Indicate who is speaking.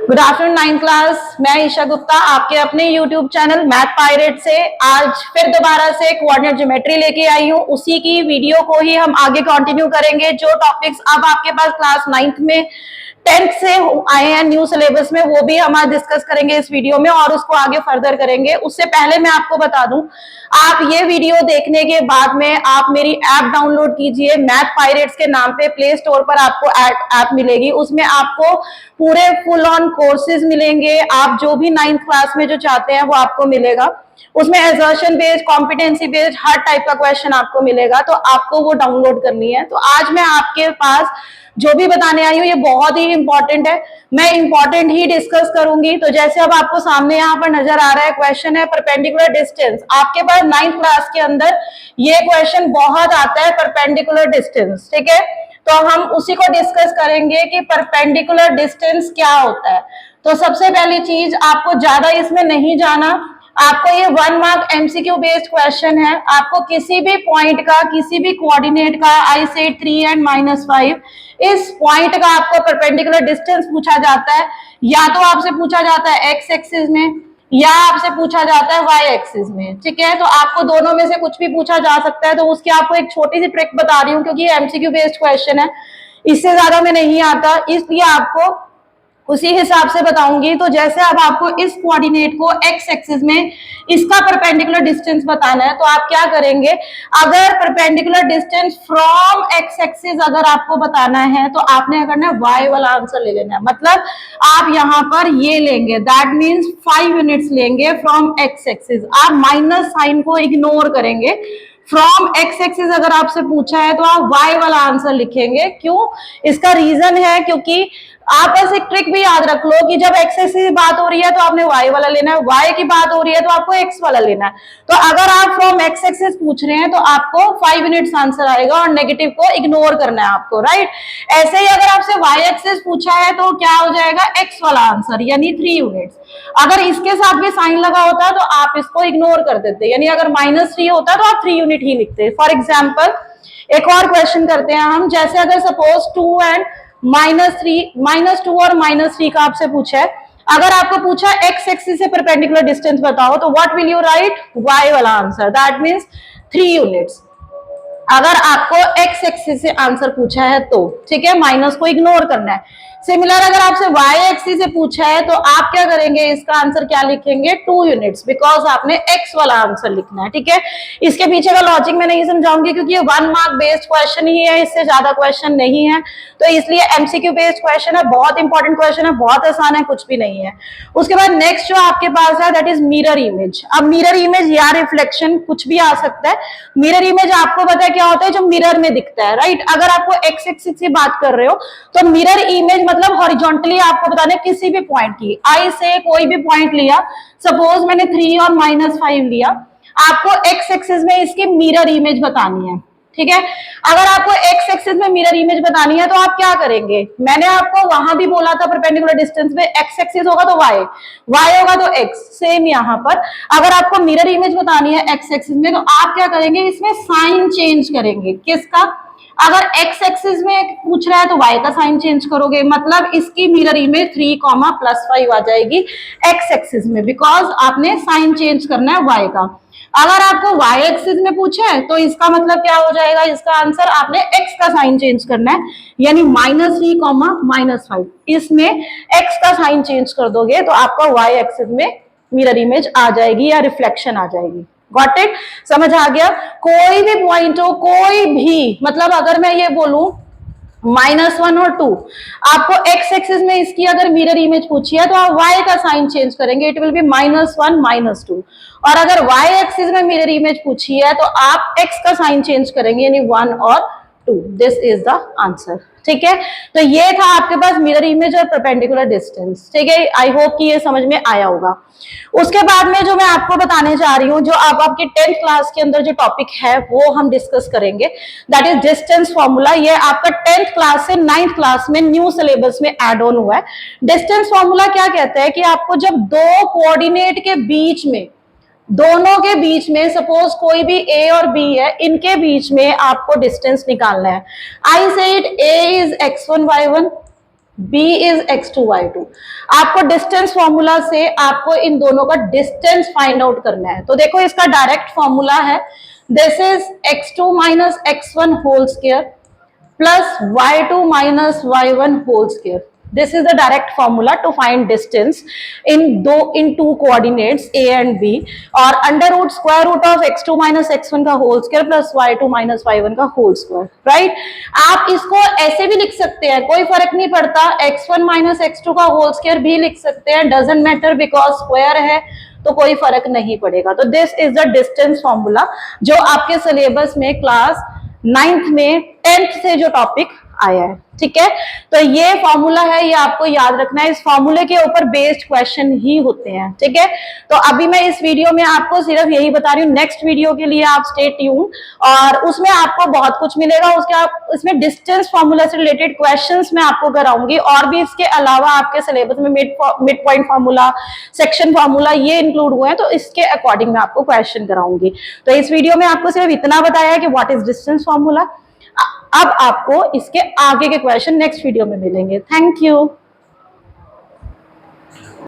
Speaker 1: Good afternoon ninth class. मैं ईशा गुप्ता आपके अपने यूट्यूब चैनल मैथ पायरेट से आज फिर दोबारा से कोऑर्डिनेट ज्योमेट्री लेके आई हूँ। उसी की वीडियो को ही हम आगे कंटिन्यू करेंगे। जो टॉपिक्स अब आपके पास क्लास 9th में 10th से आए हैं न्यू सिलेबस में, वो भी हम आज डिस्कस करेंगे इस वीडियो में और उसको आगे फर्दर करेंगे। उससे पहले मैं आपको बता दूं, आप ये वीडियो देखने के बाद में आप मेरी ऐप डाउनलोड कीजिए। मैथ पायरेट्स के नाम पे प्ले स्टोर पर आपको ऐप मिलेगी। उसमें आपको पूरे फुल ऑन कोर्सेज मिलेंगे। आप जो भी 9th क्लास में जो चाहते हैं वो आपको मिलेगा। उसमें एजर्शन बेस्ड, कॉम्पिटेंसी बेस्ड हर टाइप का क्वेश्चन आपको मिलेगा, तो आपको वो डाउनलोड करनी है। तो आज मैं आपके पास जो भी बताने आई हूँ ये बहुत ही इंपॉर्टेंट है। मैं इंपॉर्टेंट ही डिस्कस करूंगी। तो जैसे अब आपको सामने यहाँ पर नजर आ रहा है, क्वेश्चन है परपेंडिकुलर डिस्टेंस। आपके पास 9th क्लास के अंदर ये क्वेश्चन बहुत आता है, परपेंडिकुलर डिस्टेंस। ठीक है, तो हम उसी को डिस्कस करेंगे कि परपेंडिकुलर डिस्टेंस क्या होता है। तो सबसे पहली चीज, आपको ज्यादा इसमें नहीं जाना, आपको ये 1 मार्क एमसीक्यू बेस्ड क्वेश्चन है। आपको किसी भी पॉइंट का, किसी भी कोऑर्डिनेट का, आई से 3 and -5, इस पॉइंट का आपको परपेंडिकुलर डिस्टेंस पूछा जाता है। या तो आपसे पूछा जाता है एक्स एक्सिस में या आपसे पूछा जाता है वाई एक्सिस में। ठीक है, तो आपको दोनों में से कुछ भी पूछा जा सकता है। तो उसकी आपको एक छोटी सी ट्रिक बता रही हूँ, क्योंकि ये एमसीक्यू बेस्ड क्वेश्चन है, इससे ज्यादा में नहीं आता, इसलिए आपको उसी हिसाब से बताऊंगी। तो जैसे अब आपको इस कोऑर्डिनेट को एक्स एक्सिस में इसका परपेंडिकुलर डिस्टेंस बताना है, तो आप क्या करेंगे, अगर perpendicular distance from x axis अगर आपको बताना है तो आपने करना है वाई वाला आंसर ले लेना है। मतलब आप यहाँ पर ये लेंगे, दैट मीन्स 5 यूनिट्स लेंगे फ्रॉम एक्स एक्सिस। आप माइनस साइन को इग्नोर करेंगे। फ्रॉम एक्स एक्सिस अगर आपसे पूछा है तो आप वाई वाला आंसर लिखेंगे। क्यों? इसका रीजन है क्योंकि आप बस एक ट्रिक भी याद रख लो कि जब एक्स एक्सिस की बात हो रही है तो आपने वाई वाला लेना है, वाई की बात हो रही है तो आपको एक्स वाला लेना है। तो अगर आप फ्रॉम एक्स एक्सिस पूछ रहे हैं तो आपको 5 यूनिट्स आंसर आएगा और नेगेटिव को इग्नोर करना है आपको, राइट। ऐसे ही अगर आपसे वाई एक्सिस पूछा है तो क्या हो जाएगा, एक्स वाला आंसर यानी 3 यूनिट्स। अगर इसके साथ भी साइन लगा होता तो आप इसको इग्नोर कर देते, यानी अगर -3 होता तो आप 3 यूनिट ही लिखते। फॉर एग्जाम्पल एक और क्वेश्चन करते हैं हम। जैसे अगर सपोज 2 and -2 और -3 का आपसे पूछा है, अगर आपको पूछा एक्स एक्सिस से परपेंडिकुलर डिस्टेंस बताओ, तो what will you write, y वाला आंसर, दैट मींस 3 यूनिट्स। अगर आपको एक्स एक्सिस से आंसर पूछा है तो, ठीक है, माइनस को इग्नोर करना है। सिमिलर अगर आपसे वाई एक्सिस से पूछा है तो आप क्या करेंगे, इसका आंसर क्या लिखेंगे, 2 यूनिट्स, बिकॉज आपने एक्स वाला आंसर लिखना है। ठीक है, इसके पीछे का लॉजिक मैं नहीं समझाऊंगी क्योंकि ये 1 मार्क बेस्ड क्वेश्चन ही है, इससे ज्यादा क्वेश्चन नहीं है, तो इसलिए एमसीक्यू बेस्ड क्वेश्चन है, बहुत इंपॉर्टेंट क्वेश्चन है, बहुत आसान है, कुछ भी नहीं है। उसके बाद नेक्स्ट जो आपके पास है दैट इज मिरर इमेज। अब मिरर इमेज या रिफ्लेक्शन कुछ भी आ सकता है। मिरर इमेज आपको पता है क्या होता है, जो मिरर में दिखता है, राइट। अगर आपको एक्स एक्सिस की बात कर रहे हो तो मिरर इमेज मतलब हॉरिजॉन्टली आपको बताना है किसी भी पॉइंट की। आई से कोई भी पॉइंट लिया, सपोज मैंने 3 और -5 लिया, आपको एक्स एक्सिस में इसकी मिरर इमेज बतानी है। ठीक है, अगर आपको एक्स एक्सिस में मिरर इमेज बतानी है तो आप क्या करेंगे, मैंने आपको वहां भी बोला था परपेंडिकुलर डिस्टेंस में एक्स एक्सिस होगा तो वाई, वाई होगा तो एक्स। सेम यहाँ पर अगर आपको मिरर इमेज बतानी है एक्स एक्सिस में तो आप क्या करेंगे, इसमें साइन चेंज करेंगे। किसका? अगर एक्स एक्सिस में पूछ रहा है तो वाई का साइन चेंज करोगे, मतलब इसकी मिरर इमेज 3, +5 आ जाएगी एक्स एक्सिस में, बिकॉज आपने साइन चेंज करना है वाई का। अगर आपको वाई एक्सिस में पूछे है तो इसका मतलब क्या हो जाएगा, इसका आंसर आपने एक्स का साइन चेंज करना है, यानी -3, -5, इसमें एक्स का साइन चेंज कर दोगे तो आपका वाई एक्सिस में मिरर इमेज आ जाएगी या रिफ्लेक्शन आ जाएगी। Got it? समझ आ गया? कोई भी पॉइंट हो, कोई भी, मतलब अगर मैं ये बोलूं -1 और 2, आपको एक्स एक्सिस में इसकी अगर मिरर इमेज पूछी है तो आप वाई का साइन चेंज करेंगे, इट विल बी -1 -2। और अगर वाई एक्सिस में मिरर इमेज पूछी है तो आप एक्स का साइन चेंज करेंगे, यानी 1 और 2। This is the answer. ठीक है, तो ये था आपके पास मिरर इमेज और परपेंडिकुलर डिस्टेंस। ठीक है, आई होप कि ये समझ में आया होगा। उसके बाद में जो मैं आपको बताने जा रही हूँ, जो अब आपकी 10th क्लास के अंदर जो टॉपिक है वो हम डिस्कस करेंगे, दैट इज डिस्टेंस फॉर्मूला। ये आपका 10th क्लास से 9th क्लास में न्यू सिलेबस में एड ऑन हुआ है। डिस्टेंस फॉर्मूला क्या कहता है कि आपको जब दो कोऑर्डिनेट के बीच में, दोनों के बीच में, सपोज कोई भी ए और बी है, इनके बीच में आपको डिस्टेंस निकालना है। I said A is x1 y1, b is x2 y2। आपको डिस्टेंस फॉर्मूला से आपको इन दोनों का डिस्टेंस फाइंड आउट करना है। तो देखो इसका डायरेक्ट फॉर्मूला है, this is x2 minus x1 whole square plus y2 minus y1 whole square। This is the direct formula to find distance in two coordinates a and b, और under root square root of x2 minus x1 का whole square plus y2 minus y1 का whole square, right. आप इसको ऐसे भी लिख सकते हैं, कोई फर्क नहीं पड़ता, x1 minus x2 का होल स्क्वायर भी लिख सकते हैं, डजंट मैटर बिकॉज स्क्वायर है तो कोई फर्क नहीं पड़ेगा। तो this is the distance formula जो आपके सिलेबस में क्लास 9th में 10th से जो टॉपिक आया है, ठीक है। तो ये फॉर्मूला है, ये आपको याद रखना है, इस फॉर्मूले के ऊपर बेस्ड क्वेश्चन ही होते हैं, ठीक है। तो अभी मैं इस वीडियो में आपको सिर्फ यही बता रही हूँ, नेक्स्ट वीडियो के लिए आप स्टे ट्यून, और उसमें आपको बहुत कुछ मिलेगा। उसमें डिस्टेंस फॉर्मूला से रिलेटेड क्वेश्चंस मैं आपको कराऊंगी, और भी इसके अलावा आपके सिलेबस में mid point formula, section formula ये इंक्लूड हुए हैं, तो इसके अकॉर्डिंग मैं आपको क्वेश्चन कराऊंगी। तो इस वीडियो में आपको सिर्फ इतना बताया है कि व्हाट इज डिस्टेंस फॉर्मूला। अब आपको इसके आगे के क्वेश्चन नेक्स्ट वीडियो में मिलेंगे। Thank you.